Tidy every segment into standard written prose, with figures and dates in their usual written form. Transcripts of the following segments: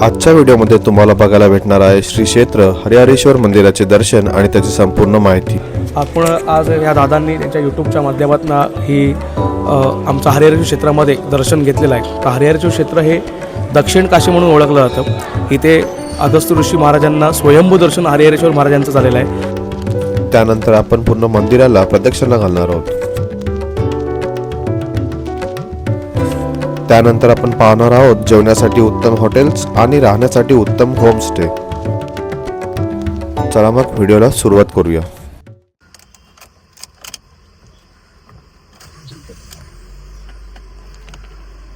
आजच्या व्हिडिओमध्ये तुम्हाला बघायला भेटणार आहे श्री क्षेत्र हरिहरेश्वर मंदिराचे दर्शन आणि त्याची संपूर्ण माहिती। आपण आज या दादांनी त्यांच्या यूट्यूबच्या माध्यमातून ही आमचं हरिहरेश्वर क्षेत्रामध्ये दर्शन घेतलेलं आहे। तर हरिहरेश्वर क्षेत्र हे दक्षिण काशी म्हणून ओळखलं जातं। इथे अगस्त्य ऋषी महाराजांना स्वयंभू दर्शन हरिहरेश्वर महाराजांचं झालेलं आहे। त्यानंतर आपण पूर्ण मंदिराला प्रदक्षिणा घालणार आहोत। त्यानंतर आपण पाहणार आहोत जेवण्यासाठी उत्तम हॉटेल्स आणि राहण्यासाठी उत्तम होमस्टे। चला मग व्हिडिओला सुरुवात करूया।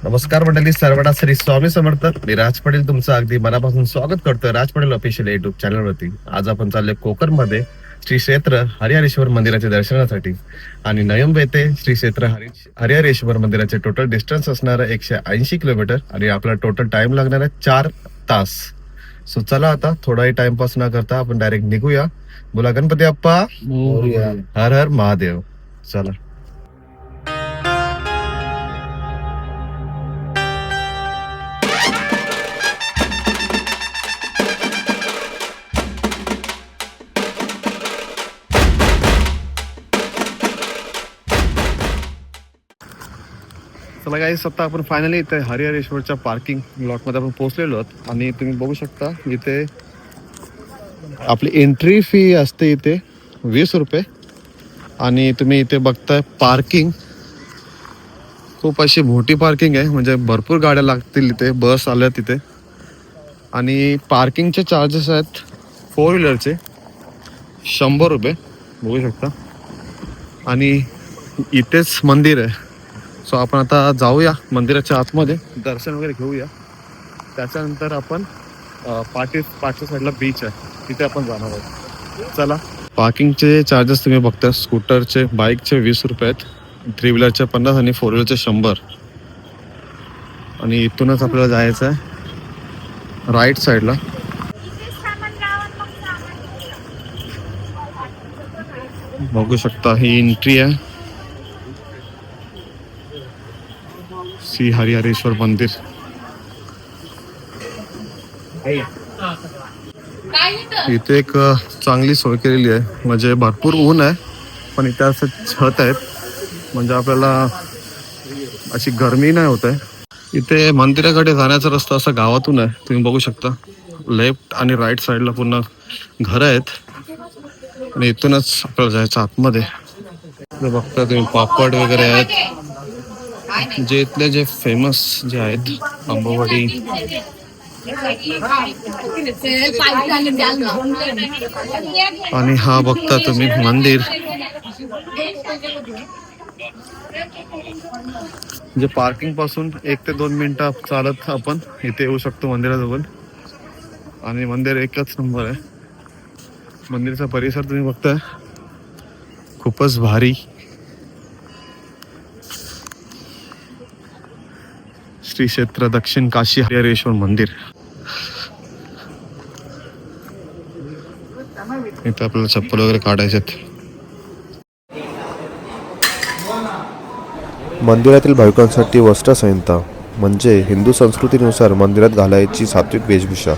नमस्कार मंडळी, सर्वांना श्री स्वामी समर्थ। मी राज पटेल तुमचं अगदी मनापासून स्वागत करतोय राज पटेल ऑफिशियल युट्यूब चॅनलवरती। आज आपण चाललोय कोकणमध्ये श्री क्षेत्र हरिहरेश्वर मंदिराच्या दर्शनासाठी आणि नयंब येथे श्री क्षेत्र हरिहरेश्वर मंदिराचे टोटल डिस्टन्स असणार 180 किलोमीटर आणि आपला टोटल टाइम लागणार आहे 4 तास। सो चला आता थोडाही टाइमपास न करता आपण डायरेक्ट निघूया। बोला गणपती बाप्पा मोरया, हर हर महादेव। चला चला गाईस, आता आपण फायनली इथे हरिहरेश्वरच्या पार्किंग लॉटमध्ये आपण पोहोचलेलो आहोत आणि तुम्ही बघू शकता इथे आपली एंट्री फी असते इथे 20 रुपये आणि तुम्ही इथे बघताय पार्किंग खूप अशी मोठी पार्किंग आहे, म्हणजे भरपूर गाड्या लागतील इथे, बस आल्या तिथे। आणि पार्किंगचे चार्जेस आहेत 4 व्हीलरचे 100 रुपये बघू शकता आणि इथेच मंदिर आहे। सो आपण आता जाऊया मंदिराच्या आतमध्ये, दर्शन वगैरे घेऊया। त्याच्यानंतर आपण पाठच्या साईडला बीच आहे तिथे आपण जाणार आहोत। चला, पार्किंगचे चार्जेस तुम्ही बघता, स्कूटरचे बाईकचे 20 रुपये आहेत, 3 व्हीलरचे 50 आणि 4 व्हीलरचे 100। आणि इथूनच आपल्याला जायचं आहे राईट साईडला। बघू शकता ही एंट्री आहे श्री हरिहरेश्वर मंदिर। इथे एक चांगली सोय केलेली आहे, म्हणजे भरपूर ऊन आहे पण इथे असं छत आहेत, म्हणजे आपल्याला अशी गरमी नाही होत आहे। इथे मंदिराकडे जाण्याचा रस्ता असा गावातून आहे, तुम्ही बघू शकता लेफ्ट आणि राईट साईडला पूर्ण घरं आहेत आणि इथूनच आपल्याला जायचं आतमध्ये। बघता तुम्ही पापड वगैरे आहेत, जे इथले जे फेमस जे आहेत आंबोवडी। आणि हा बघता तुम्ही मंदिर, जे पार्किंग पासून 1 ते 2 मिनिटं चालत आपण इथे येऊ शकतो मंदिराजवळ। आणि मंदिर एकच नंबर आहे, मंदिराचा परिसर तुम्ही बघताय खूपच भारी। श्री क्षेत्र दक्षिण काशी हरिहरेश्वर मंदिर। इथे आपल्याला चप्पल वगैरे काढायचे आहेत। मंदिरातील भाविकांसाठी वस्त्रसंहिता म्हणजे हिंदू संस्कृतीनुसार मंदिरात घालायची सात्विक वेशभूषा।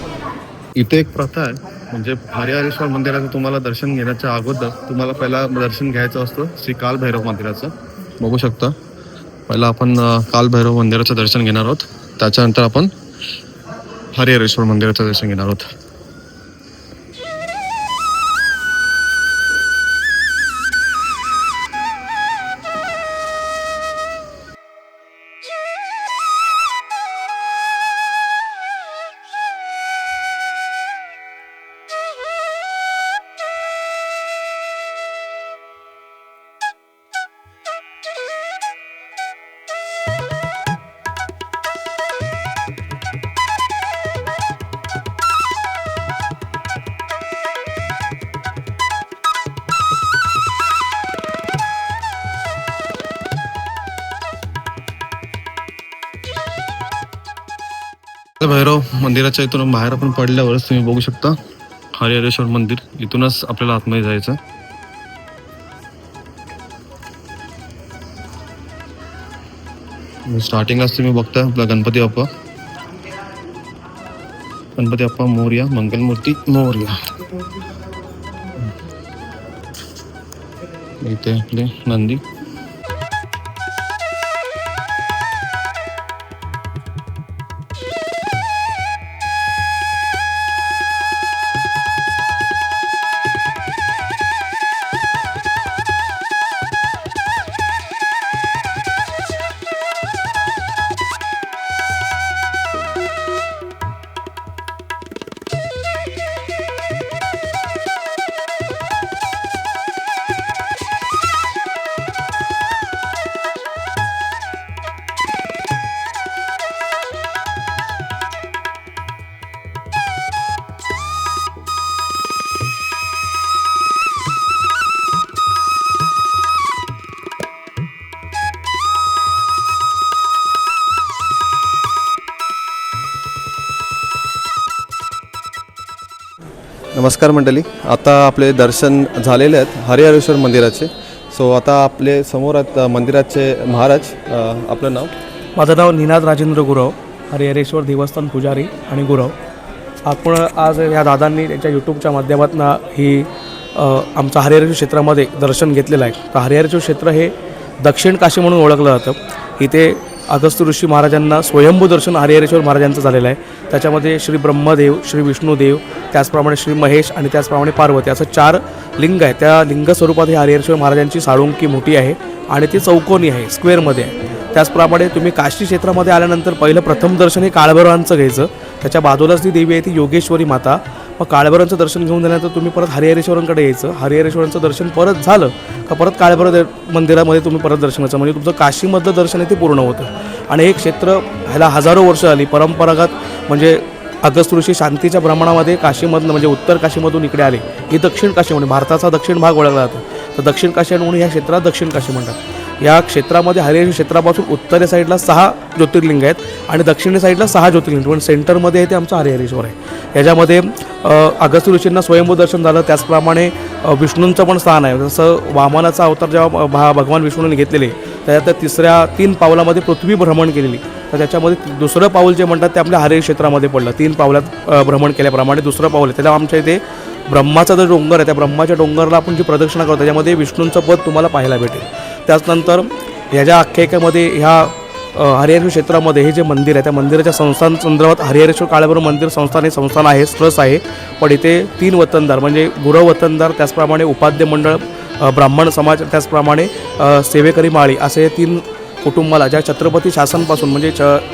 इथे एक प्रथा आहे, म्हणजे हरिहरेश्वर मंदिराचं तुम्हाला दर्शन घेण्याच्या अगोदर तुम्हाला पहिला दर्शन घ्यायचं असतं श्री कालभैरव मंदिराचं। बघू शकता पहिला आपण कालभैरव मंदिराचं दर्शन घेणार आहोत, त्याच्यानंतर आपण हरिहरेश्वर मंदिराचं दर्शन घेणार आहोत। भैरव मंदिराच्या इथून बाहेर आपण पडल्यावरच तुम्ही बघू शकता हरिहरेश्वर मंदिर, इथूनच आपल्याला आतमध्ये जायचं। स्टार्टिंगलाच तुम्ही बघता आपला गणपती बाप्पा, गणपती बाप्पा मोरया, मंगलमूर्ती मोरया. इथे आपले नंदी. नमस्कार मंडळी, आता आपले दर्शन झालेले आहेत हरिहरेश्वर मंदिराचे. सो आता आपले समोर आहेत मंदिराचे महाराज. आपलं नाव? माझं नाव निनाद राजेंद्र गुरव, हरिहरेश्वर देवस्थान पुजारी आणि गुरव. आपण आज ह्या दादांनी त्यांच्या यूट्यूबच्या माध्यमातून ही आमचं हरिहरेश्वर क्षेत्रामध्ये दर्शन घेतलेलं आहे. तर हरिहरेश्वर क्षेत्र हे दक्षिण काशी म्हणून ओळखलं जातं. इथे अगस्त्य ऋषी महाराजांना स्वयंभू दर्शन हरिहरेश्वर महाराजांचं झालेलं आहे. त्याच्यामध्ये श्री ब्रह्मदेव, श्री विष्णुदेव, त्याचप्रमाणे श्री महेश आणि त्याचप्रमाणे पार्वती असं 4 लिंग आहे. त्या लिंग स्वरूपात ही हरिहरेश्वर महाराजांची साळुंकी मोठी आहे आणि ती चौकोनी आहे, स्क्वेअरमध्ये आहे. त्याचप्रमाणे तुम्ही काशी क्षेत्रामध्ये आल्यानंतर पहिलं प्रथम दर्शन हे काळभैरवांचं घ्यायचं. त्याच्या बाजूलाच ती देवी आहे, ती योगेश्वरी माता. मग काळभैरवांचं दर्शन घेऊन झाल्यानंतर तुम्ही परत हरिहरेश्वरांकडे यायचं. हरिहरेश्वरांचं दर्शन परत झालं का परत काळभैरव मंदिरामध्ये तुम्ही परत दर्शन करायचं. म्हणजे तुमचं काशीमधलं दर्शन आहे ते पूर्ण होतं. आणि हे क्षेत्र ह्याला हजारो वर्ष आली परंपरागत, म्हणजे अगस्त्य ऋषी शांतीच्या प्रमाणामध्ये काशीमधनं म्हणजे उत्तर काशीमधून इकडे आले. ही दक्षिण काशी म्हणून भारताचा दक्षिण भाग ओळखला जातो. तर दक्षिण काशी म्हणून या क्षेत्रात दक्षिण काशी म्हणतात. या क्षेत्रामध्ये हरिहरेश्वर क्षेत्रापासून उत्तरे साईडला 6 ज्योतिर्लिंग आहेत आणि दक्षिणी साईडला 6 ज्योतिर्लिंग, पण सेंटरमध्ये आहे ते आमचं हरिहरेश्वर आहे. याच्यामध्ये अगस्त्य ऋषींना स्वयंभू दर्शन झालं. त्याचप्रमाणे विष्णूंचं पण स्थान आहे. जसं वामनाचा अवतार जेव्हा भगवान विष्णूंनी घेतलेले, त्याच्यात 3 पावलामध्ये पृथ्वी भ्रमण केलेली. तर त्याच्यामध्ये दुसरं पाऊल जे म्हणतात ते आपल्या हरिहर क्षेत्रामध्ये पडलं. 3 पावलात भ्रमण केल्याप्रमाणे दुसरं पाऊल आहे. त्याला आमच्या इथे ब्रह्माचा जो डोंगर आहे, त्या ब्रह्माच्या डोंगरला आपण जी प्रदक्षिणा करतो त्याच्यामध्ये विष्णूंचं पद तुम्हाला पाहायला भेटेल. त्याचनंतर ह्याच्या आख्यायिकेमध्ये ह्या हरिहरेश्वर क्षेत्रामध्ये हे जे मंदिर आहे त्या मंदिराच्या संस्थान संदर्भात हरिहरेश्वर काळभैरव मंदिर संस्थान हे संस्थान आहे, ट्रस्ट आहे. पण इथे 3 वतनदार म्हणजे गुरव वतनदार, त्याचप्रमाणे उपाध्य मंडळ, ब्राह्मण समाज, त्याचप्रमाणे सेवेकरी माळी असे 3 कुटुंबाला ज्या छत्रपती शासनपासून म्हणजे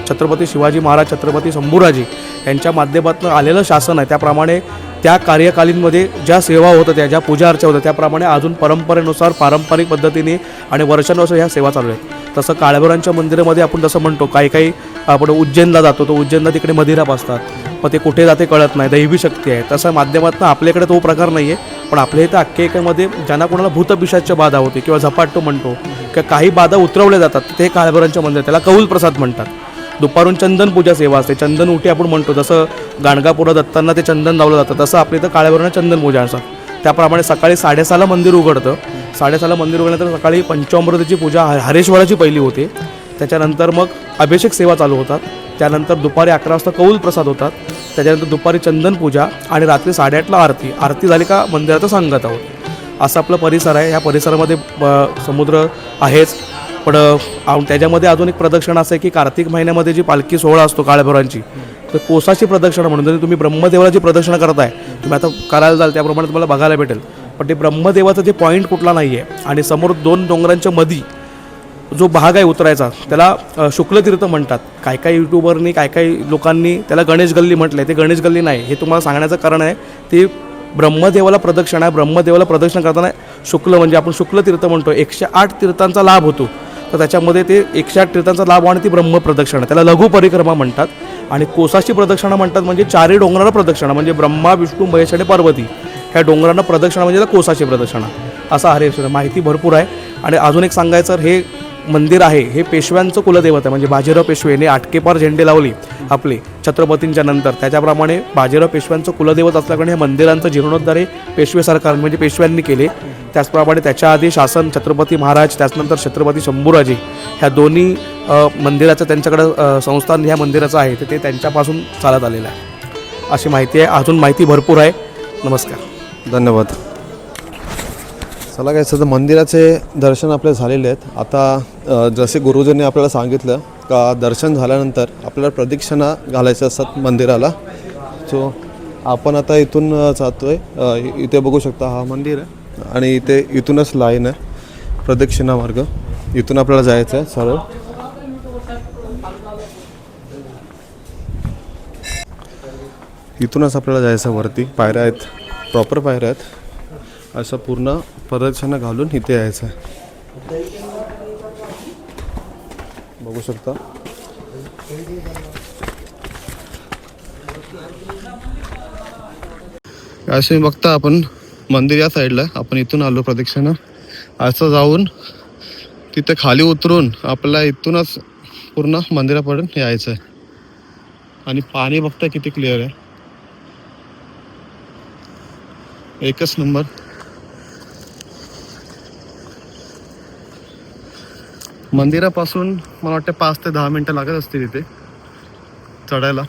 छत्रपती शिवाजी महाराज, छत्रपती शंभूराजे यांच्या माध्यमातून आलेलं शासन आहे, त्याप्रमाणे त्या कार्यकालीनमध्ये ज्या सेवा होत होत्या, ज्या पूजा अर्चा होत्या, त्याप्रमाणे अजून परंपरेनुसार पारंपरिक पद्धतीने आणि वर्षानुवर्ष ह्या सेवा चालू आहेत. तसं काळभैरवांच्या मंदिरामध्ये आपण जसं म्हणतो काही आपण उज्जैनला जातो, तो उज्जैनला तिकडे मदिरा पाजतात, पण ते कुठे जाते कळत नाही, दैवी शक्ती आहे. तसं माध्यमातून आपल्याकडे तो प्रकार नाही आहे. पण आपल्या इथं आख्यायिकेमध्ये ज्यांना कोणाला भूतपिशाच्या बाधा होते किंवा झपाटतो म्हणतो किंवा काही बाधा उतरवल्या जातात, ते काळभैरवांच्या मंदिर, त्याला कौल प्रसाद म्हणतात. दुपारून चंदन पूजा सेवा असते, चंदन उठी आपण म्हणतो, जसं गाणगापुरा दत्तांना ते चंदन लावलं जातं, तसं आपल्या इथं काळभैरवांना चंदन पूजा असतात. त्याप्रमाणे सकाळी 6:30ला मंदिर उघडतं. 6:30ला मंदिर उघडल्यानंतर सकाळी पंचामृताची पूजा हरेश्वराची पहिली होते. त्याच्यानंतर मग अभिषेक सेवा चालू होतात. त्यानंतर दुपारी 11 वाजता कौल प्रसाद होतात. त्याच्यानंतर दुपारी चंदन पूजा आणि रात्री 8:30ला आरती झाली का मंदिराचं सांगत आहोत. असं आपलं परिसर आहे. ह्या परिसरामध्ये समुद्र आहेच, पण त्याच्यामध्ये अजून एक प्रदक्षिणा असं आहे की कार्तिक महिन्यामध्ये जी पालखी सोहळा असतो काळभैरवांची, तर कोसाची प्रदक्षिणा म्हणून जरी तुम्ही ब्रह्मदेवाची प्रदक्षिणा करताय, तुम्ही आता करायला जाल त्याप्रमाणे तुम्हाला बघायला भेटेल. पण ते ब्रह्मदेवाचं जे पॉईंट कुठला नाही आहे आणि समोर 2 डोंगरांच्या मधी जो भाग आहे उतरायचा त्याला शुक्लतीर्थ म्हणतात. काही यूट्यूबरनी काही लोकांनी त्याला गणेश गल्ली म्हटलं आहे. ते गणेश गल्ली नाही, हे तुम्हाला सांगण्याचं कारण आहे ते ब्रह्मदेवाला प्रदक्षिणा आहे. ब्रह्मदेवाला प्रदक्षिणा करताना शुक्ल म्हणजे आपण शुक्लतीर्थ म्हणतो, 108 तीर्थांचा लाभ होतो. तर त्याच्यामध्ये ते 108 तीर्थांचा लाभ आणि ती ब्रह्म प्रदक्षिणा, त्याला लघु परिक्रमा म्हणतात. आणि कोसाची प्रदक्षिणा म्हणतात, म्हणजे 4 डोंगराला प्रदक्षिणा, म्हणजे ब्रह्मा, विष्णू, महेश आणि पार्वती ह्या डोंगरांना प्रदक्षिणा म्हणजे त्याला कोसाची प्रदक्षिणा. असा हरिहरेश्वर माहिती भरपूर आहे. आणि अजून एक सांगायचं, हे मंदिर आहे हे पेशव्यांचं कुलदैवत आहे. म्हणजे बाजीराव पेशवे यांनी 8 के पार झेंडे लावले आपले छत्रपतींच्या नंतर, त्याच्याप्रमाणे बाजीराव पेशव्यांचं कुलदैवत असल्याकडे हे मंदिरांचं जीर्णोद्धार हे पेशवे सरकार म्हणजे पेशव्यांनी केले. त्याचप्रमाणे त्याच्या आधी शासन छत्रपती महाराज, त्याचनंतर छत्रपती शंभूराजे ह्या दोन्ही मंदिराचं त्यांच्याकडं संस्थान ह्या मंदिराचं आहे, तर ते त्यांच्यापासून चालत आलेलं आहे. अशी माहिती आहे. अजून माहिती भरपूर आहे. नमस्कार. धन्यवाद. चला काय सध्या मंदिराचे दर्शन आपले झालेले आहेत. आता जसे गुरुजींनी आपल्याला सांगितलं का दर्शन झाल्यानंतर आपल्याला प्रदक्षिणा घालायच्या असतात मंदिराला. सो आपण आता इथून जातो आहे. इथे बघू शकता हा मंदिर आहे आणि इथूनच लाईन आहे प्रदक्षिणा मार्ग. इथून आपल्याला जायचं आहे सरळ. इथूनच आपल्याला जायचं वरती. पायऱ्या आहेत, प्रॉपर पायऱ्या आहेत. असं पूर्ण प्रदक्षिणा घालून इथे यायचं आहे. बघू शकता. असे बघता आपण मंदिर या साईडला. आपण इथून आलो प्रदक्षिणा. असं जाऊन तिथे खाली उतरून आपल्याला इथूनच पूर्ण मंदिरापर्यंत यायचं आहे. आणि पाणी बघता किती क्लिअर आहे. एकच नंबर. मंदिरापासून मला वाटतं 5 ते 10 मिनटं लागत असतील इथे चढायला.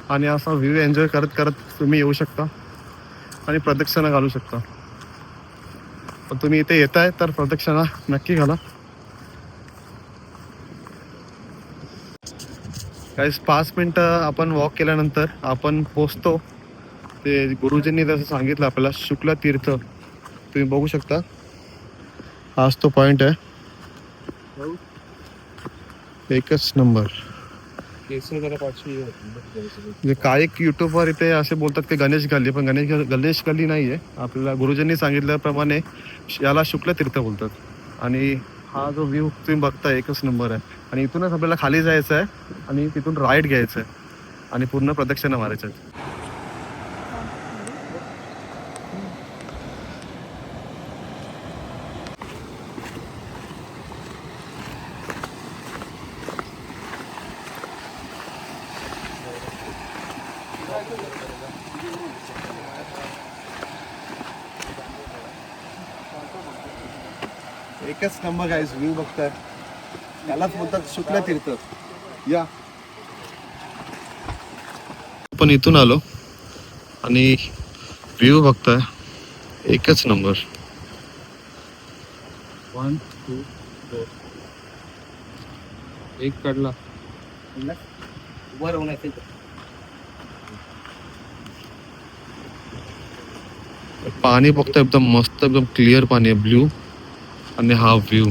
आणि असा व्ह्यू एन्जॉय करत करत तुम्ही येऊ शकता आणि प्रदक्षिणा घालू शकता. पण तुम्ही इथे येताय तर प्रदक्षिणा नक्की घाला. काही 5 मिनटं आपण वॉक केल्यानंतर आपण पोचतो. ते गुरुजींनी जसं सांगितलं आपल्याला शुक्ल तीर्थ. तुम्ही बघू शकता. हाच तो पॉइंट आहे. एकच नंबर. म्हणजे काही युट्यूबवर इथे असे बोलतात की गणेश गल्ली, पण गणेश गल्ली नाही आहे. आपल्याला गुरुजींनी सांगितल्याप्रमाणे याला शुक्ल तीर्थ बोलतात. आणि हा जो व्ह्यू तुम्ही बघताय एकच नंबर आहे. आणि इथूनच आपल्याला खाली जायचं आहे आणि तिथून राईट घ्यायचं आहे आणि पूर्ण प्रदक्षिणा मारायचं आहे. एकच नंबर गाईज व्ह्यू बघताय. त्यालाच बोलतात शुक्ल तीर्थ. या आपण इथून आलो आणि व्ह्यू बघताय एकच नंबर. 1 2 2 एक काढला वर होण्याचे. पाणी बघताय एकदम मस्त, एकदम क्लिअर पाणी आहे, ब्ल्यू. आणि हा व्ह्यू.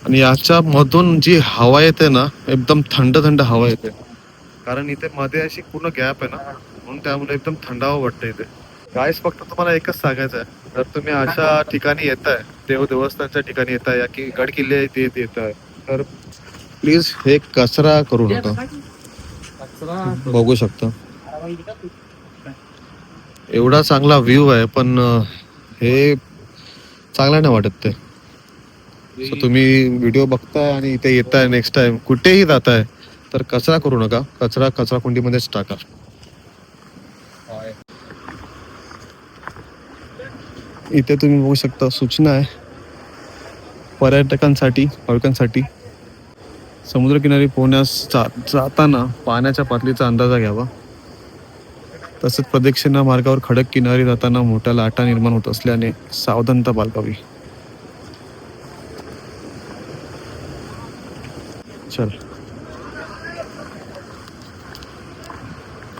आणि याच्या मधून जी हवा येते ना एकदम थंड थंड हवा येते. कारण इथे मध्ये अशी पूर्ण गॅप आहे ना, म्हणून त्यामुळे एकदम थंडावा वाटतं इथे. गाईस फक्त तुम्हाला एकच सांगायचं आहे, जर तुम्ही अशा ठिकाणी येताय, देवस्थानच्या ठिकाणी येताय या की गड किल्ले येताय, तर प्लीज हे कचरा करू नका. बघू शकता एवढा चांगला व्ह्यू आहे, पण हे चांगला नाही वाटत ते. सो तुम्ही व्हिडिओ बघताय आणि इथे येताय, नेक्स्ट टाइम कुठेही जाताय तर कचरा करू नका. कचरा कुंडीमध्येच टाका. इथे तुम्ही बघू शकता सूचना आहे पर्यटकांसाठी, भाविकांसाठी. समुद्रकिनारी पोहण्यास जाताना पाण्याच्या पातळीचा अंदाजा घ्यावा. तसेच प्रदक्षिणा मार्गावर खडक किनारी जाताना मोठ्या लाटा निर्माण होत असल्याने सावधानता बाळगावी. चल.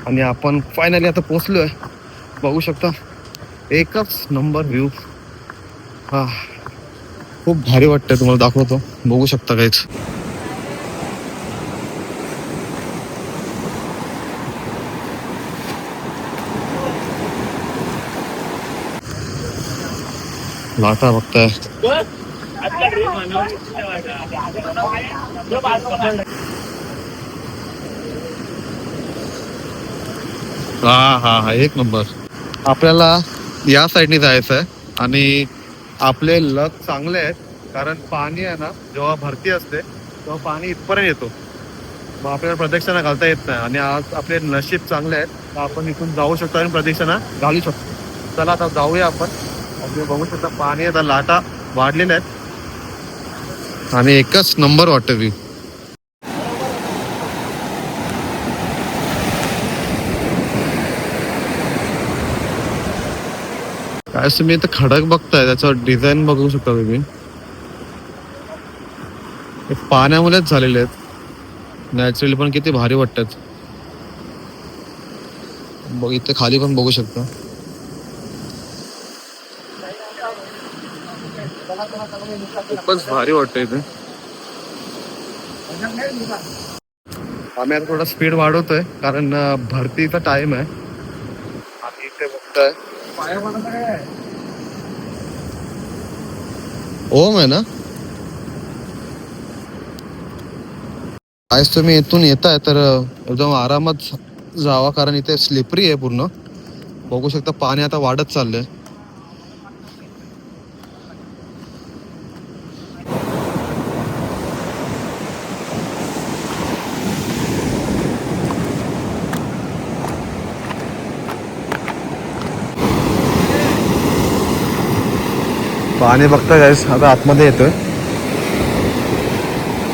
आणि आपण फायनली आता पोहोचलोय. बघू शकता एकच नंबर व्ह्यू. हा खूप भारी वाटतंय. तुम्हाला दाखवतो, बघू शकता काहीच. लाटा बघताय. हा एक नंबर. आपल्याला या साईडने जायचं आहे आणि आपले लक चांगले आहेत, कारण पाणी आहे ना जेव्हा भरती असते तेव्हा पाणी इथपर्यंत येतो. मग आपल्याला प्रदक्षिणा घालता येत नाही. आणि आज आपले नशीब चांगले आहेत तर आपण इथून जाऊ शकतो आणि प्रदक्षिणा घालू शकतो. चला आता जाऊया आपण. बघू शकता पाणी आता लाटा वाढलेल्या आहेत आणि एकच नंबर वाटतं व्ह्यू. काय तुम्ही इथं खडक बघताय, त्याचं डिझाईन बघू शकता तुम्ही. हे पाण्यामुळेच झालेले आहेत. नॅचरली पण किती भारी वाटतात. बघ इथे खाली पण बघू शकता. खूपच भारी वाटतं इथे. आम्ही आता थोडा स्पीड वाढवतोय कारण भरतीचा टाइम आहे. आणि इथे बघताय ओम आहे ना. आज तुम्ही इथून येताय तर एकदम आरामात जावा कारण इथे स्लिपरी आहे पूर्ण. बघू शकता पाणी आता वाढत चाललंय. पाणी बघता गाईस आता आतमध्ये येतोय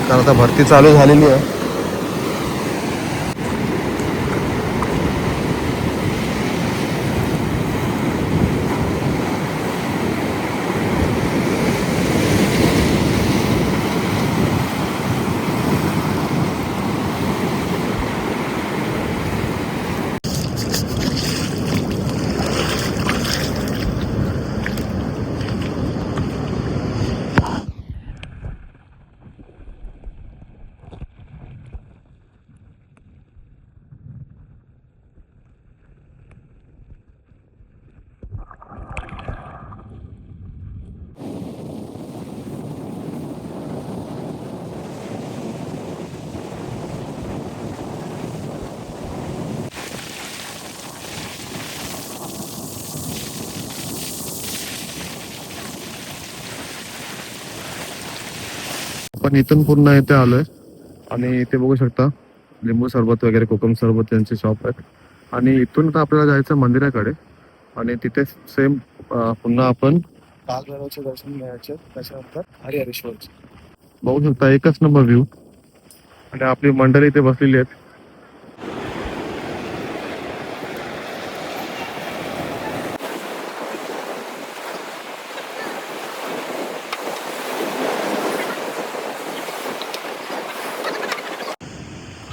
कारण आता भरती चालू झालेली आहे. आपण इथून पूर्ण इथे आलोय आणि इथे बघू शकता लिंबू सरबत वगैरे कोकम सरबत त्यांचे शॉप आहेत. आणि इथून आता आपल्याला जायचं मंदिराकडे आणि तिथे सेम पुन्हा आपण कालभैरवचे दर्शन घ्यायचे. त्याच्यानंतर हरिहरेश्वरचे बघू शकता. एकच नंबर व्ह्यू. आणि आपली मंडळी इथे बसलेली आहेत.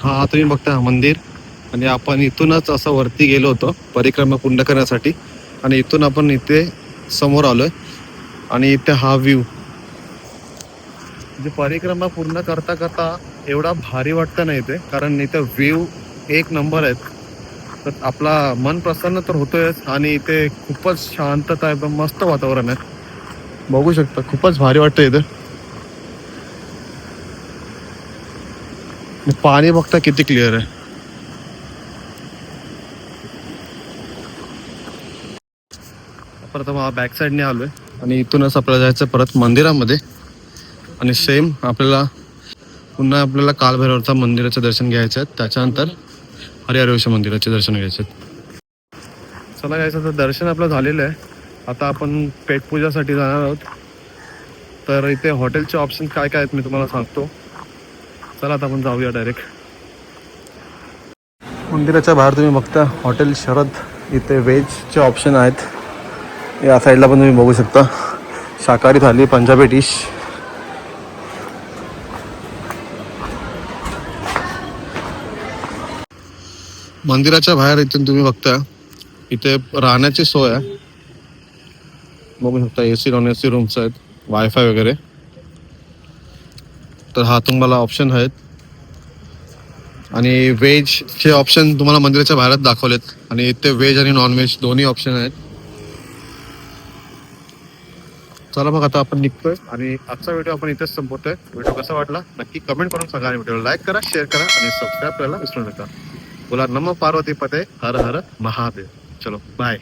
हा तुम्ही बघता मंदिर. आणि आपण इथूनच असं वरती गेलो होतो परिक्रमा पूर्ण करण्यासाठी. आणि इथून आपण इथे समोर आलोय आणि इथे हा व्ह्यू. म्हणजे परिक्रमा पूर्ण करता करता एवढा भारी वाटतं ना इथे कारण इथे व्ह्यू एक नंबर आहेत. तर आपला मन प्रसन्न तर होतोयच आणि इथे खूपच शांतता आहे. एकदम मस्त वातावरण आहे. बघू शकता खूपच भारी वाटतं इथे. पाणी बघता किती क्लिअर आहे. परत बॅक साईडने आलोय आणि इथूनच आपल्याला जायचं परत मंदिरामध्ये. आणि सेम आपल्याला कालभैरवच्या मंदिराचं दर्शन घ्यायचं आहे. त्याच्यानंतर हरिहरेश्वर मंदिराचे दर्शन घ्यायचे आहेत. चला घ्यायचं तर दर्शन आपलं झालेलं आहे. आता आपण पेटपूजासाठी जाणार आहोत. तर इथे हॉटेलचे ऑप्शन काय काय आहेत मी तुम्हाला सांगतो. चला आता आपण जाऊया डायरेक्ट. मंदिराच्या बाहेर तुम्ही बघता हॉटेल शरद. इथे व्हेजचे ऑप्शन आहेत. या साईडला पण तुम्ही बघू शकता शाकाहारी थाली, पंजाबी डिश. मंदिराच्या बाहेर इथून तुम्ही बघता इथे राहण्याची सोय आहे. बघू शकता AC नॉन AC रूम्स आहेत, वायफाय वगैरे. तर हा तुम्हाला ऑप्शन आहेत. आणि व्हेजचे ऑप्शन तुम्हाला मंदिराच्या बाहेरच दाखवलेत. आणि इथे व्हेज आणि नॉन व्हेज दोन्ही ऑप्शन आहेत. चला मग आता आपण निघतोय आणि आजचा व्हिडिओ आपण इथेच संपवतोय. व्हिडिओ कसा वाटला नक्की कमेंट करून सांगा. व्हिडिओला लाईक करा, शेअर करा आणि सबस्क्राईब करायला विसरू नका. बोला नमो पार्वती पते हर हर महादेव. चलो बाय.